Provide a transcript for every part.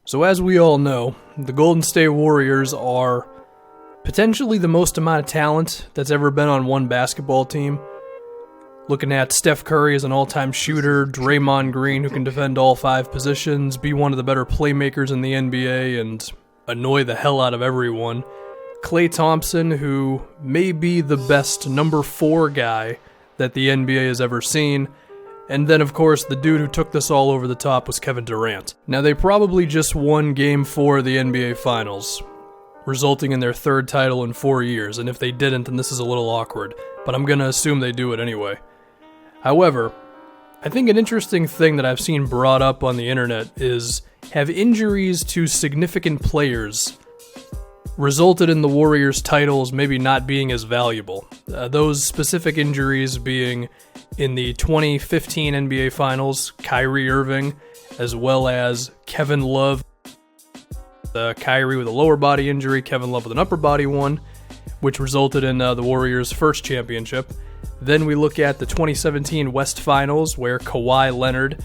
So as we all know, the Golden State Warriors are potentially the most amount of talent that's ever been on one basketball team. Looking at Steph Curry as an all-time shooter, Draymond Green who can defend all 5 positions, be one of the better playmakers in the NBA and annoy the hell out of everyone. Klay Thompson, who may be the best number 4 guy that the NBA has ever seen. And then, of course, the dude who took this all over the top was Kevin Durant. Now, they probably just won Game 4 of the NBA Finals, resulting in their 3rd title in 4 years, and if they didn't, then this is a little awkward, but I'm gonna assume they do it anyway. However, I think an interesting thing that I've seen brought up on the internet is, have injuries to significant players resulted in the Warriors' titles maybe not being as valuable? Those specific injuries being in the 2015 NBA Finals, Kyrie Irving, as well as Kevin Love. Kyrie with a lower body injury, Kevin Love with an upper body one, which resulted in the Warriors' first championship. Then we look at the 2017 West Finals, where Kawhi Leonard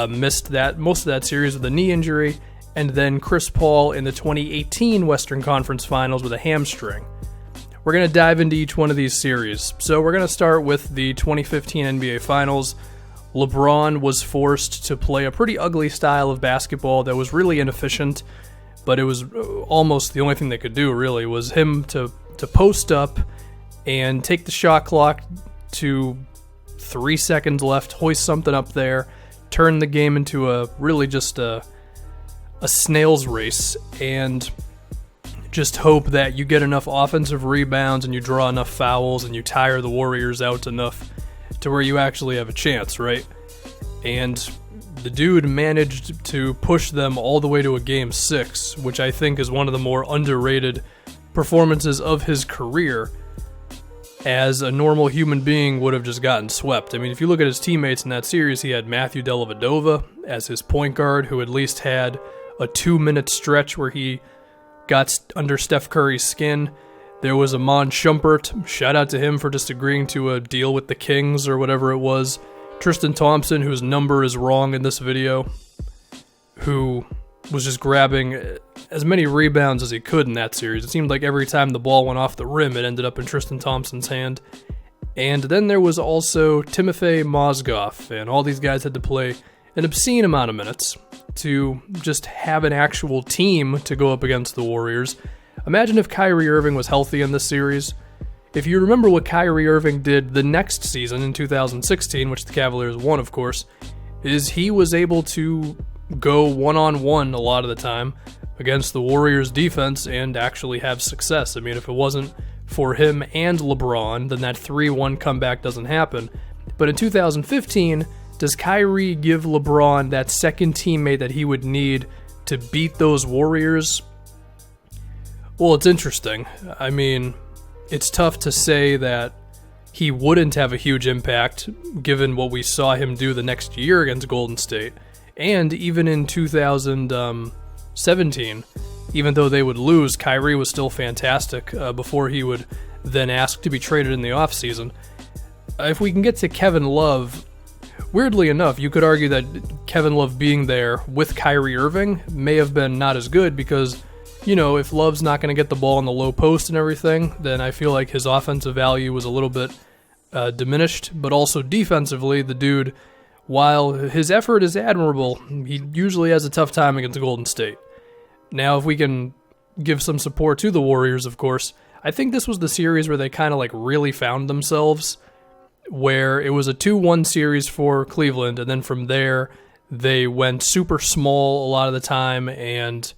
missed most of that series with a knee injury, and then Chris Paul in the 2018 Western Conference Finals with a hamstring. We're going to dive into each one of these series. So we're going to start with the 2015 NBA Finals. LeBron was forced to play a pretty ugly style of basketball that was really inefficient, but it was almost the only thing they could do, really, was him to post up and take the shot clock to 3 seconds left, hoist something up there, turn the game into a snail's race, and just hope that you get enough offensive rebounds and you draw enough fouls and you tire the Warriors out enough to where you actually have a chance, right? And the dude managed to push them all the way to a Game 6, which I think is one of the more underrated performances of his career, as a normal human being would have just gotten swept. I mean, if you look at his teammates in that series, he had Matthew Dellavedova as his point guard, who at least had a 2-minute stretch where he got under Steph Curry's skin. There was Iman Shumpert, shout out to him for just agreeing to a deal with the Kings or whatever it was. Tristan Thompson, whose number is wrong in this video, who was just grabbing as many rebounds as he could in that series. It seemed like every time the ball went off the rim, it ended up in Tristan Thompson's hand. And then there was also Timofey Mozgov, and all these guys had to play an obscene amount of minutes to just have an actual team to go up against the Warriors. Imagine if Kyrie Irving was healthy in this series. If you remember what Kyrie Irving did the next season in 2016, which the Cavaliers won, of course, is he was able to go one-on-one a lot of the time against the Warriors' defense and actually have success. I mean, if it wasn't for him and LeBron, then that 3-1 comeback doesn't happen. But in 2015, does Kyrie give LeBron that second teammate that he would need to beat those Warriors? Well, it's interesting. I mean, it's tough to say that he wouldn't have a huge impact given what we saw him do the next year against Golden State. And even in 2017, even though they would lose, Kyrie was still fantastic before he would then ask to be traded in the offseason. If we can get to Kevin Love, weirdly enough, you could argue that Kevin Love being there with Kyrie Irving may have been not as good because, you know, if Love's not going to get the ball in the low post and everything, then I feel like his offensive value was a little bit diminished. But also defensively, the dude, while his effort is admirable, he usually has a tough time against Golden State. Now, if we can give some support to the Warriors, of course, I think this was the series where they kind of like really found themselves, where it was a 2-1 series for Cleveland, and then from there, they went super small a lot of the time, and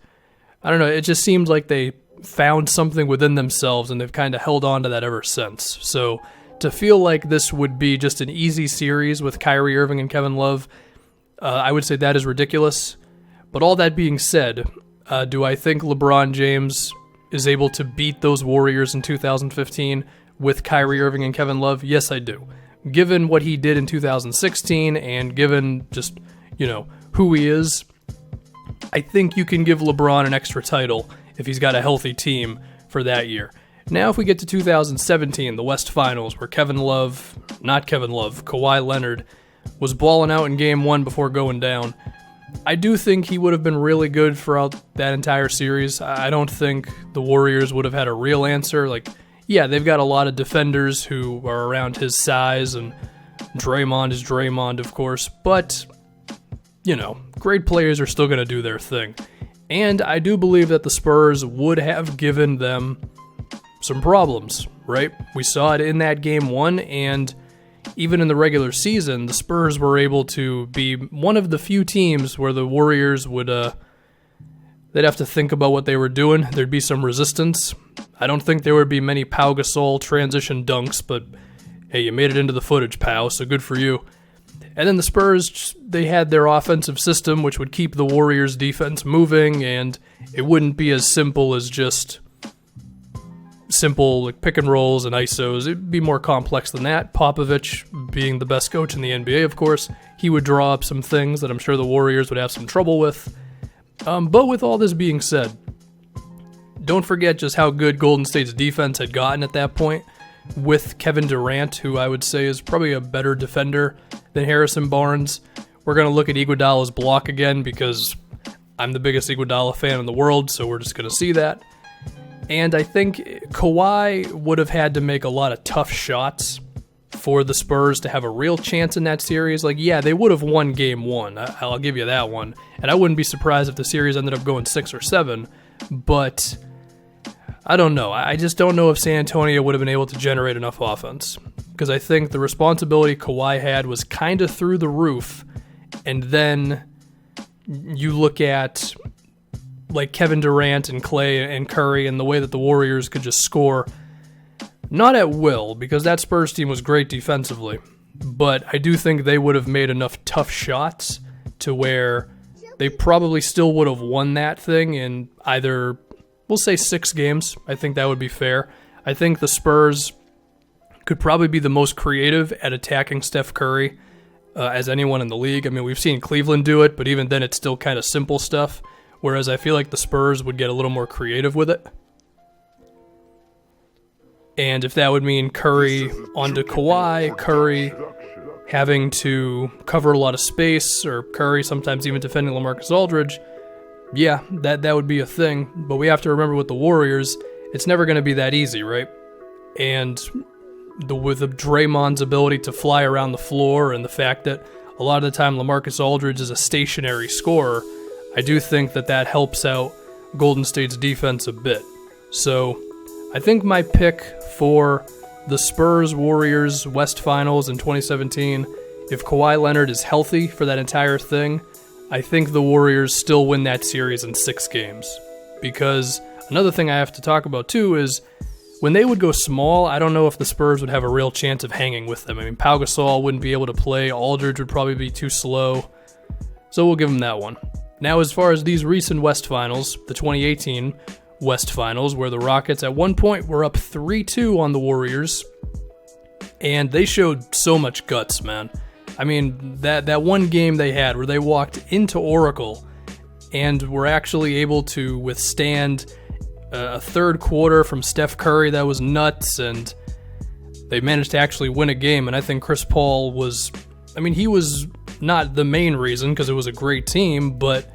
I don't know, it just seemed like they found something within themselves, and they've kind of held on to that ever since. So to feel like this would be just an easy series with Kyrie Irving and Kevin Love, I would say that is ridiculous. But all that being said, do I think LeBron James is able to beat those Warriors in 2015 with Kyrie Irving and Kevin Love? Yes, I do. Given what he did in 2016 and given just, you know, who he is, I think you can give LeBron an extra title if he's got a healthy team for that year. Now if we get to 2017, the West Finals, where Kawhi Leonard was balling out in Game 1 before going down, I do think he would have been really good throughout that entire series. I don't think the Warriors would have had a real answer. Like, yeah, they've got a lot of defenders who are around his size, and Draymond is Draymond, of course, but, you know, great players are still going to do their thing. And I do believe that the Spurs would have given them some problems, right? We saw it in that game one, and even in the regular season, the Spurs were able to be one of the few teams where the Warriors would, they'd have to think about what they were doing. There'd be some resistance. I don't think there would be many Pau Gasol transition dunks, but hey, you made it into the footage, Pau, so good for you. And then the Spurs, they had their offensive system, which would keep the Warriors' defense moving, and it wouldn't be as simple as just simple like pick and rolls and ISOs. It'd be more complex than that. Popovich, being the best coach in the NBA, of course, he would draw up some things that I'm sure the Warriors would have some trouble with. But with all this being said, don't forget just how good Golden State's defense had gotten at that point with Kevin Durant, who I would say is probably a better defender than Harrison Barnes. We're going to look at Iguodala's block again because I'm the biggest Iguodala fan in the world, so we're just going to see that. And I think Kawhi would have had to make a lot of tough shots for the Spurs to have a real chance in that series. Like, yeah, they would have won game one. I'll give you that one. And I wouldn't be surprised if the series ended up going 6 or 7. But I don't know. I just don't know if San Antonio would have been able to generate enough offense. Because I think the responsibility Kawhi had was kind of through the roof. And then you look at like Kevin Durant and Clay and Curry and the way that the Warriors could just score, not at will, because that Spurs team was great defensively, but I do think they would have made enough tough shots to where they probably still would have won that thing in either, we'll say 6 games. I think that would be fair. I think the Spurs could probably be the most creative at attacking Steph Curry as anyone in the league. I mean, we've seen Cleveland do it, but even then it's still kind of simple stuff. Whereas I feel like the Spurs would get a little more creative with it. And if that would mean Curry onto Kawhi, Curry having to cover a lot of space, or Curry sometimes even defending LaMarcus Aldridge, yeah, that would be a thing. But we have to remember with the Warriors, it's never going to be that easy, right? And with Draymond's ability to fly around the floor and the fact that a lot of the time LaMarcus Aldridge is a stationary scorer, I do think that helps out Golden State's defense a bit. So I think my pick for the Spurs-Warriors West Finals in 2017, if Kawhi Leonard is healthy for that entire thing, I think the Warriors still win that series in 6 games. Because another thing I have to talk about too is when they would go small, I don't know if the Spurs would have a real chance of hanging with them. I mean, Pau Gasol wouldn't be able to play. Aldridge would probably be too slow. So we'll give them that one. Now, as far as these recent West Finals, the 2018 West Finals, where the Rockets at one point were up 3-2 on the Warriors, and they showed so much guts, man. I mean, that one game they had where they walked into Oracle and were actually able to withstand a third quarter from Steph Curry that was nuts, and they managed to actually win a game. And I think Chris Paul was, I mean, he was not the main reason because it was a great team, but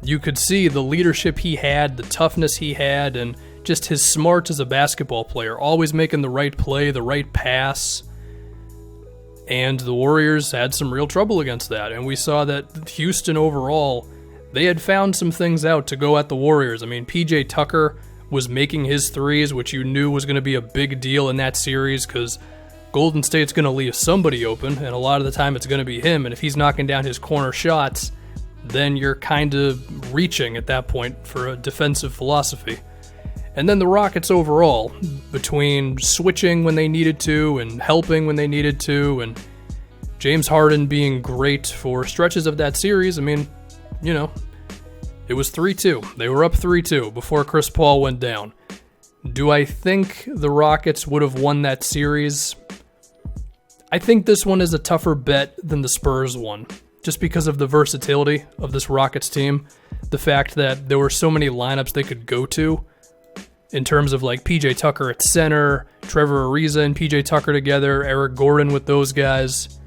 you could see the leadership he had, the toughness he had, and just his smarts as a basketball player, always making the right play, the right pass. And the Warriors had some real trouble against that. And we saw that Houston overall, they had found some things out to go at the Warriors. I mean, PJ Tucker was making his threes, which you knew was going to be a big deal in that series because Golden State's going to leave somebody open, and a lot of the time it's going to be him. And if he's knocking down his corner shots, then you're kind of reaching at that point for a defensive philosophy. And then the Rockets overall, between switching when they needed to and helping when they needed to, and James Harden being great for stretches of that series, I mean, you know, it was 3-2. They were up 3-2 before Chris Paul went down. Do I think the Rockets would have won that series? I think this one is a tougher bet than the Spurs one, just because of the versatility of this Rockets team. The fact that there were so many lineups they could go to in terms of like PJ Tucker at center, Trevor Ariza and PJ Tucker together, Eric Gordon with those guys.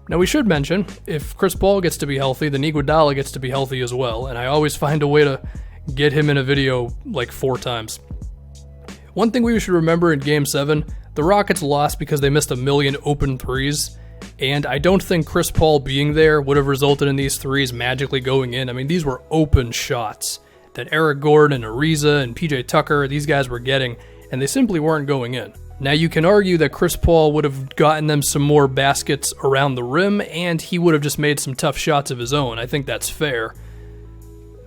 Now we should mention, if Chris Paul gets to be healthy, then Iguodala gets to be healthy as well, and I always find a way to get him in a video like 4 times. One thing we should remember in Game 7, the Rockets lost because they missed a million open threes, and I don't think Chris Paul being there would have resulted in these threes magically going in. I mean, these were open shots that Eric Gordon, Ariza, and PJ Tucker, these guys were getting, and they simply weren't going in. Now, you can argue that Chris Paul would have gotten them some more baskets around the rim, and he would have just made some tough shots of his own. I think that's fair.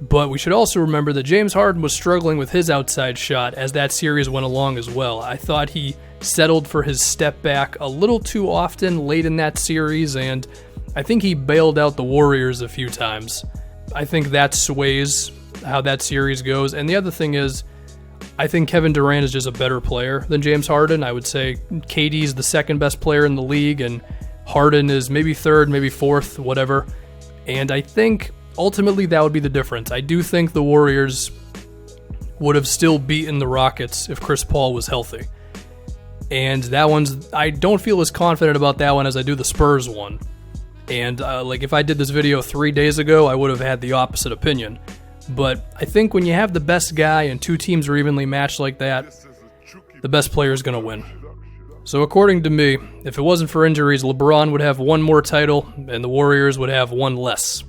But we should also remember that James Harden was struggling with his outside shot as that series went along as well. I thought he settled for his step back a little too often late in that series, and I think he bailed out the Warriors a few times. I think that sways how that series goes. And the other thing is, I think Kevin Durant is just a better player than James Harden. I would say KD's the second best player in the league, and Harden is maybe third, maybe fourth, whatever. And I think ultimately that would be the difference. I do think the Warriors would have still beaten the Rockets if Chris Paul was healthy. And that one's, I don't feel as confident about that one as I do the Spurs one. And if I did this video 3 days ago, I would have had the opposite opinion. But I think when you have the best guy and 2 teams are evenly matched like that, the best player is going to win. So according to me, if it wasn't for injuries, LeBron would have 1 more title and the Warriors would have 1 less.